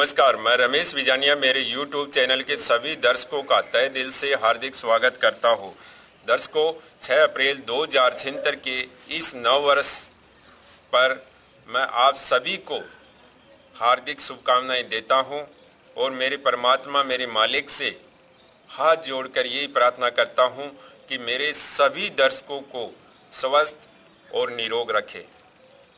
नमस्कार, मैं रमेश बिजानिया मेरे YouTube चैनल के सभी दर्शकों का तहे दिल से हार्दिक स्वागत करता हूं। दर्शकों, 6 अप्रैल 2076 के इस नव वर्ष पर मैं आप सभी को हार्दिक शुभकामनाएं देता हूं और मेरे परमात्मा, मेरे मालिक से हाथ जोड़कर यही प्रार्थना करता हूं कि मेरे सभी दर्शकों को स्वस्थ और निरोग रखे।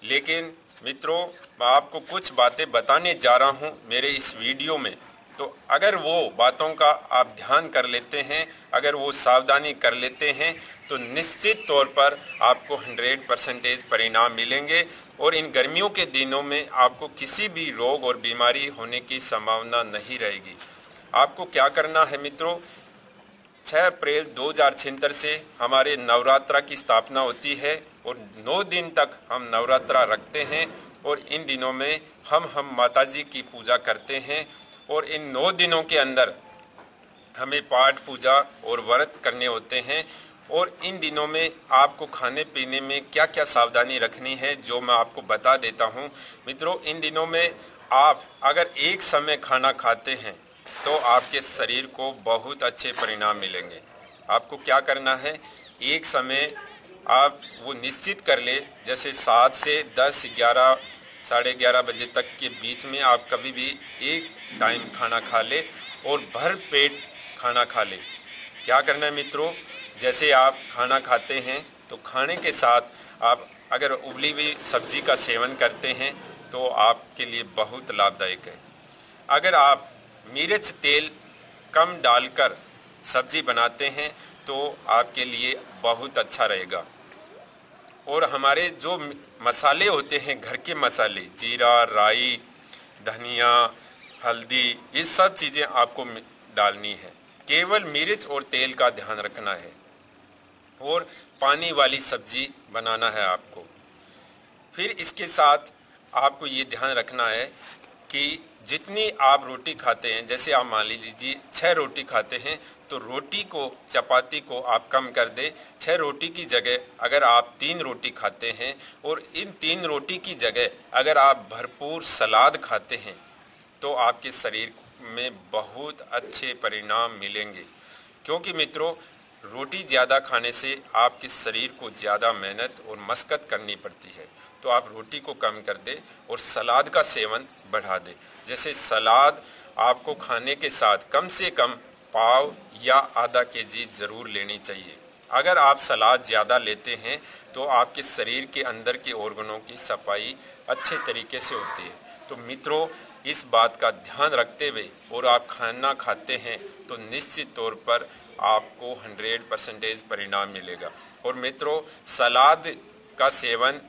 लेकिन मित्रों, मैं आपको कुछ बातें बताने जा रहा हूं मेरे इस वीडियो में, तो अगर वो बातों का आप ध्यान कर लेते हैं, अगर वो सावधानी कर लेते हैं, तो निश्चित तौर पर आपको 100% परिणाम मिलेंगे और इन गर्मियों के दिनों में आपको किसी भी रोग और बीमारी होने की संभावना नहीं रहेगी। आपको क्या करना है मित्रों, 6 अप्रैल 2076 से हमारे नवरात्रा की स्थापना होती है और 9 दिन तक हम नवरात्रा रखते हैं और इन दिनों में हम माताजी की पूजा करते हैं और इन 9 दिनों के अंदर हमें पाठ पूजा और व्रत करने होते हैं। और इन दिनों में आपको खाने पीने में क्या क्या सावधानी रखनी है जो मैं आपको बता देता हूं। मित्रों, इन दिनों में आप अगर एक समय खाना खाते हैं तो आपके शरीर को बहुत अच्छे परिणाम मिलेंगे। आपको क्या करना है, एक समय आप वो निश्चित कर ले, जैसे 7 से 10, 11, साढ़े 11 बजे तक के बीच में आप कभी भी एक टाइम खाना खा ले और भर पेट खाना खा ले। क्या करना है मित्रों, जैसे आप खाना खाते हैं तो खाने के साथ आप अगर उबली हुई सब्जी का सेवन करते हैं तो आपके लिए बहुत लाभदायक है। अगर आप मिर्च तेल कम डालकर सब्जी बनाते हैं तो आपके लिए बहुत अच्छा रहेगा। और हमारे जो मसाले होते हैं, घर के मसाले, जीरा, राई, धनिया, हल्दी, ये सब चीज़ें आपको डालनी है। केवल मिर्च और तेल का ध्यान रखना है और पानी वाली सब्जी बनाना है आपको। फिर इसके साथ आपको ये ध्यान रखना है कि जितनी आप रोटी खाते हैं, जैसे आप मान लीजिए 6 रोटी खाते हैं तो रोटी को, चपाती को आप कम कर दें। 6 रोटी की जगह अगर आप 3 रोटी खाते हैं और इन 3 रोटी की जगह अगर आप भरपूर सलाद खाते हैं तो आपके शरीर में बहुत अच्छे परिणाम मिलेंगे। क्योंकि मित्रों, रोटी ज़्यादा खाने से आपके शरीर को ज़्यादा मेहनत और मशक्क़त करनी पड़ती है, तो आप रोटी को कम कर दें और सलाद का सेवन बढ़ा दें। जैसे सलाद आपको खाने के साथ कम से कम पाव या आधा केजी ज़रूर लेनी चाहिए। अगर आप सलाद ज़्यादा लेते हैं तो आपके शरीर के अंदर के ऑर्गनों की सफाई अच्छे तरीके से होती है। तो मित्रों, इस बात का ध्यान रखते हुए और आप खाना खाते हैं तो निश्चित तौर पर आपको 100% परिणाम मिलेगा। और मित्रों, सलाद का सेवन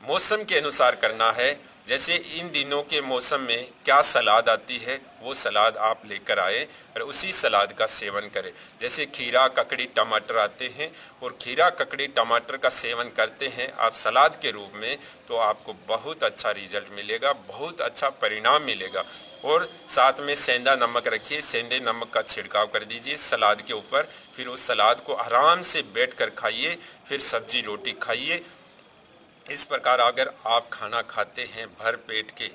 मौसम के अनुसार करना है। जैसे इन दिनों के मौसम में क्या सलाद आती है वो सलाद आप लेकर आए और उसी सलाद का सेवन करें। जैसे खीरा, ककड़ी, टमाटर आते हैं और खीरा, ककड़ी, टमाटर का सेवन करते हैं आप सलाद के रूप में, तो आपको बहुत अच्छा रिजल्ट मिलेगा, बहुत अच्छा परिणाम मिलेगा। और साथ में सेंधा नमक रखिए, सेंधे नमक का छिड़काव कर दीजिए सलाद के ऊपर। फिर उस सलाद को आराम से बैठकर खाइए, फिर सब्जी रोटी खाइए। इस प्रकार अगर आप खाना खाते हैं भर पेट के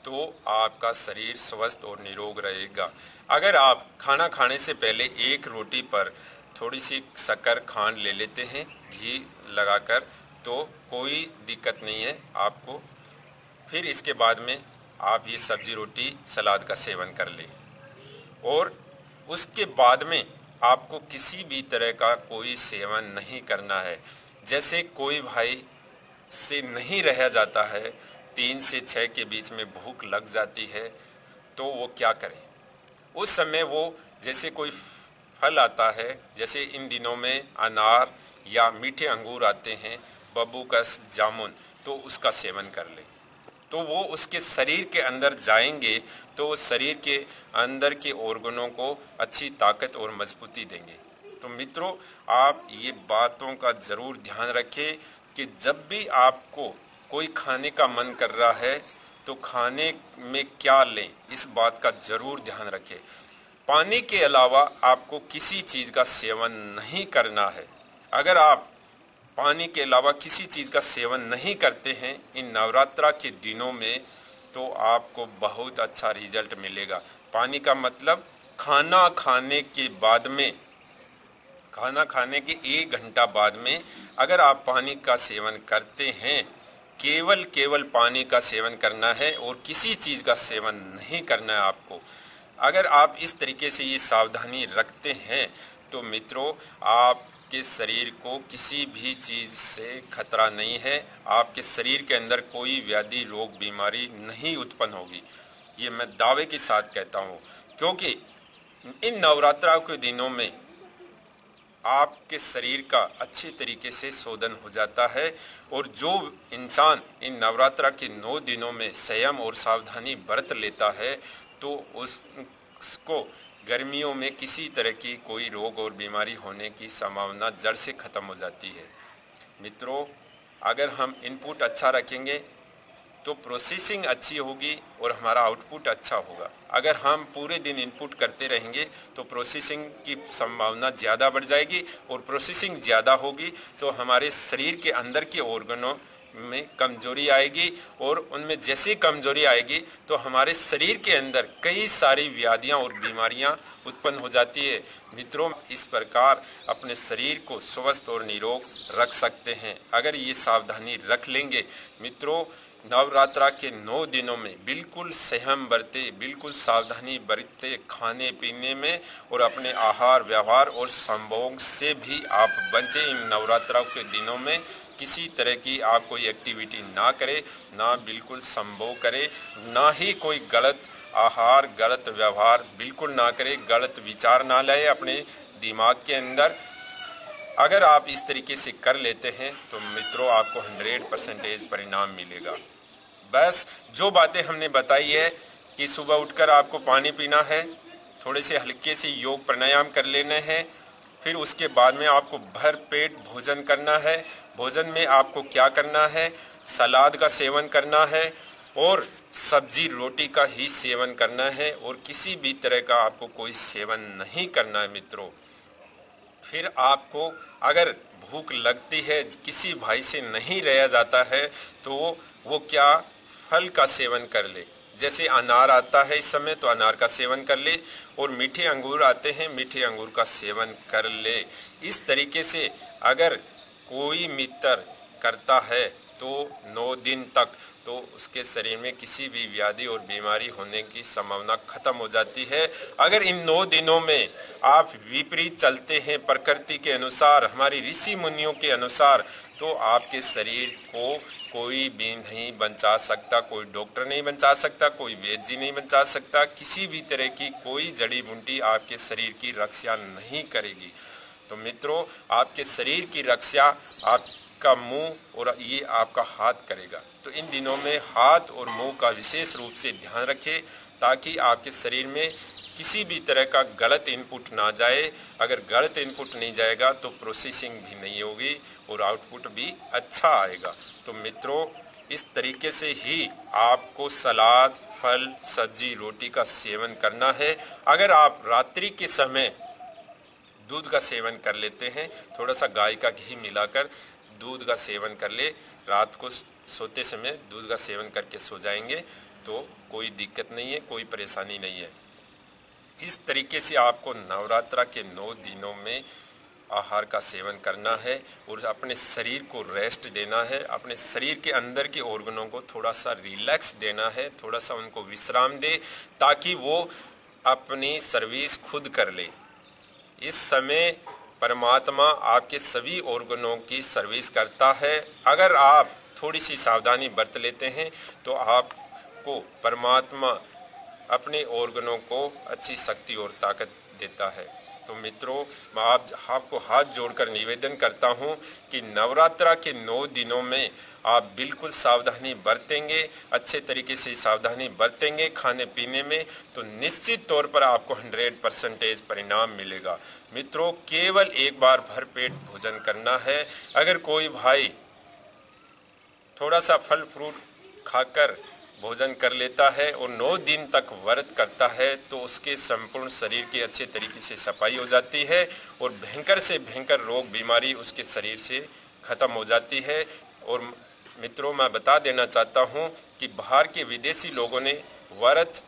तो आपका शरीर स्वस्थ और निरोग रहेगा। अगर आप खाना खाने से पहले एक रोटी पर थोड़ी सी शक्कर, खांड ले लेते हैं घी लगाकर, तो कोई दिक्कत नहीं है आपको। फिर इसके बाद में आप ये सब्जी रोटी सलाद का सेवन कर लें और उसके बाद में आपको किसी भी तरह का कोई सेवन नहीं करना है। जैसे कोई भाई से नहीं रहा जाता है, 3 से 6 के बीच में भूख लग जाती है, तो वो क्या करे, उस समय वो जैसे कोई फल आता है, जैसे इन दिनों में अनार या मीठे अंगूर आते हैं, बब्बूकस, जामुन, तो उसका सेवन कर ले, तो वो उसके शरीर के अंदर जाएंगे तो शरीर के अंदर के ऑर्गनों को अच्छी ताकत और मजबूती देंगे। तो मित्रों, आप ये बातों का ज़रूर ध्यान रखें कि जब भी आपको कोई खाने का मन कर रहा है तो खाने में क्या लें, इस बात का ज़रूर ध्यान रखें। पानी के अलावा आपको किसी चीज़ का सेवन नहीं करना है। अगर आप पानी के अलावा किसी चीज़ का सेवन नहीं करते हैं इन नवरात्रा के दिनों में, तो आपको बहुत अच्छा रिजल्ट मिलेगा। पानी का मतलब खाना खाने के बाद में, खाना खाने के 1 घंटा बाद में अगर आप पानी का सेवन करते हैं, केवल पानी का सेवन करना है और किसी चीज़ का सेवन नहीं करना है आपको। अगर आप इस तरीके से ये सावधानी रखते हैं तो मित्रों, आपके शरीर को किसी भी चीज़ से खतरा नहीं है, आपके शरीर के अंदर कोई व्याधि, रोग, बीमारी नहीं उत्पन्न होगी। ये मैं दावे के साथ कहता हूँ, क्योंकि इन नवरात्रों के दिनों में आपके शरीर का अच्छे तरीके से शोधन हो जाता है। और जो इंसान इन नवरात्रा के 9 दिनों में संयम और सावधानी बरत लेता है तो उसको गर्मियों में किसी तरह की कोई रोग और बीमारी होने की संभावना जड़ से खत्म हो जाती है। मित्रों, अगर हम इनपुट अच्छा रखेंगे तो प्रोसेसिंग अच्छी होगी और हमारा आउटपुट अच्छा होगा। अगर हम पूरे दिन इनपुट करते रहेंगे तो प्रोसेसिंग की संभावना ज़्यादा बढ़ जाएगी, और प्रोसेसिंग ज़्यादा होगी तो हमारे शरीर के अंदर के ऑर्गनों में कमजोरी आएगी, और उनमें जैसे कमजोरी आएगी तो हमारे शरीर के अंदर कई सारी व्याधियां और बीमारियां उत्पन्न हो जाती है। मित्रों, इस प्रकार अपने शरीर को स्वस्थ और निरोग रख सकते हैं अगर ये सावधानी रख लेंगे। मित्रों, नवरात्रा के 9 दिनों में बिल्कुल संयम बरते, बिल्कुल सावधानी बरते खाने पीने में, और अपने आहार, व्यवहार और संभोग से भी आप बचें। इन नवरात्रों के दिनों में किसी तरह की आप कोई एक्टिविटी ना करें, ना बिल्कुल संभोग करें, ना ही कोई गलत आहार, गलत व्यवहार बिल्कुल ना करें, गलत विचार ना लाए अपने दिमाग के अंदर। अगर आप इस तरीके से कर लेते हैं तो मित्रों, आपको 100% परिणाम मिलेगा। बस जो बातें हमने बताई है कि सुबह उठकर आपको पानी पीना है, थोड़े से हल्के से योग प्राणायाम कर लेने हैं, फिर उसके बाद में आपको भर पेट भोजन करना है। भोजन में आपको क्या करना है? सलाद का सेवन करना है और सब्जी रोटी का ही सेवन करना है, और किसी भी तरह का आपको कोई सेवन नहीं करना है। मित्रों, फिर आपको अगर भूख लगती है, किसी भाई से नहीं रहा जाता है, तो वो क्या फल का सेवन कर ले। जैसे अनार आता है इस समय तो अनार का सेवन कर ले, और मीठे अंगूर आते हैं, मीठे अंगूर का सेवन कर ले। इस तरीके से अगर कोई मित्र करता है तो 9 दिन तक तो उसके शरीर में किसी भी व्याधि और बीमारी होने की संभावना खत्म हो जाती है। अगर इन 9 दिनों में आप विपरीत चलते हैं प्रकृति के अनुसार, हमारी ऋषि मुनियों के अनुसार, तो आपके शरीर को कोई भी नहीं बचा सकता, कोई डॉक्टर नहीं बचा सकता, कोई वैद्य जी नहीं बचा सकता, किसी भी तरह की कोई जड़ी बूटी आपके शरीर की रक्षा नहीं करेगी। तो मित्रों, आपके शरीर की रक्षा आपका मुंह और ये आपका हाथ करेगा। तो इन दिनों में हाथ और मुंह का विशेष रूप से ध्यान रखें ताकि आपके शरीर में किसी भी तरह का गलत इनपुट ना जाए। अगर गलत इनपुट नहीं जाएगा तो प्रोसेसिंग भी नहीं होगी और आउटपुट भी अच्छा आएगा। तो मित्रों, इस तरीके से ही आपको सलाद, फल, सब्जी, रोटी का सेवन करना है। अगर आप रात्रि के समय दूध का सेवन कर लेते हैं, थोड़ा सा गाय का घी मिलाकर दूध का सेवन कर ले, रात को सोते समय दूध का सेवन करके सो जाएंगे तो कोई दिक्कत नहीं है, कोई परेशानी नहीं है। इस तरीके से आपको नवरात्रा के 9 दिनों में आहार का सेवन करना है और अपने शरीर को रेस्ट देना है, अपने शरीर के अंदर के ऑर्गनों को थोड़ा सा रिलैक्स देना है, थोड़ा सा उनको विश्राम दे ताकि वो अपनी सर्विस खुद कर ले। इस समय परमात्मा आपके सभी ऑर्गनों की सर्विस करता है। अगर आप थोड़ी सी सावधानी बरत लेते हैं तो आपको परमात्मा अपने ऑर्गनों को अच्छी शक्ति और ताकत देता है। तो मित्रों, मैं आपको हाथ जोड़कर निवेदन करता हूं कि नवरात्रा के 9 दिनों में आप बिल्कुल सावधानी बरतेंगे, अच्छे तरीके से सावधानी बरतेंगे खाने पीने में, तो निश्चित तौर पर आपको 100% परिणाम मिलेगा। मित्रों, केवल एक बार भरपेट भोजन करना है। अगर कोई भाई थोड़ा सा फल फ्रूट खाकर भोजन कर लेता है और 9 दिन तक व्रत करता है तो उसके संपूर्ण शरीर की अच्छे तरीके से सफाई हो जाती है और भयंकर से भयंकर रोग बीमारी उसके शरीर से खत्म हो जाती है और मित्रों मैं बता देना चाहता हूं कि बाहर के विदेशी लोगों ने व्रत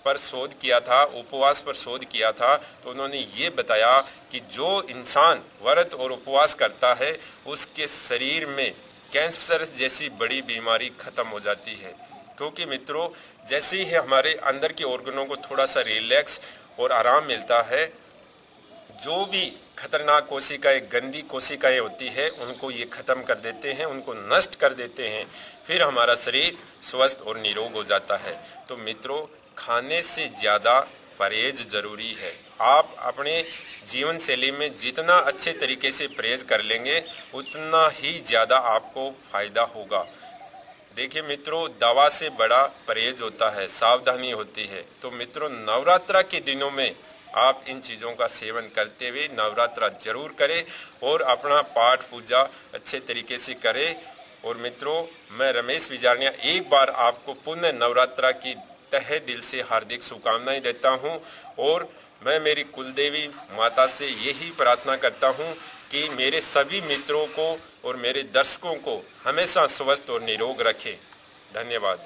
पर शोध किया था, उपवास पर शोध किया था, तो उन्होंने ये बताया कि जो इंसान व्रत और उपवास करता है उसके शरीर में कैंसर जैसी बड़ी बीमारी खत्म हो जाती है। क्योंकि मित्रों जैसे ही हमारे अंदर के ऑर्गनों को थोड़ा सा रिलैक्स और आराम मिलता है, जो भी खतरनाक कोशिकाएं, गंदी कोशिकाएं होती है उनको ये खत्म कर देते हैं, उनको नष्ट कर देते हैं, फिर हमारा शरीर स्वस्थ और निरोग हो जाता है। तो मित्रों खाने से ज़्यादा परहेज जरूरी है। आप अपने जीवन शैली में जितना अच्छे तरीके से परहेज कर लेंगे उतना ही ज़्यादा आपको फायदा होगा। देखिए मित्रों दवा से बड़ा परहेज होता है, सावधानी होती है। तो मित्रों नवरात्रा के दिनों में आप इन चीज़ों का सेवन करते हुए नवरात्रा जरूर करें और अपना पाठ पूजा अच्छे तरीके से करें। और मित्रों मैं रमेश विजारनिया एक बार आपको पुण्य नवरात्रा की तहे दिल से हार्दिक शुभकामनाएं देता हूं और मैं मेरी कुलदेवी माता से यही प्रार्थना करता हूं कि मेरे सभी मित्रों को और मेरे दर्शकों को हमेशा स्वस्थ और निरोग रखें। धन्यवाद।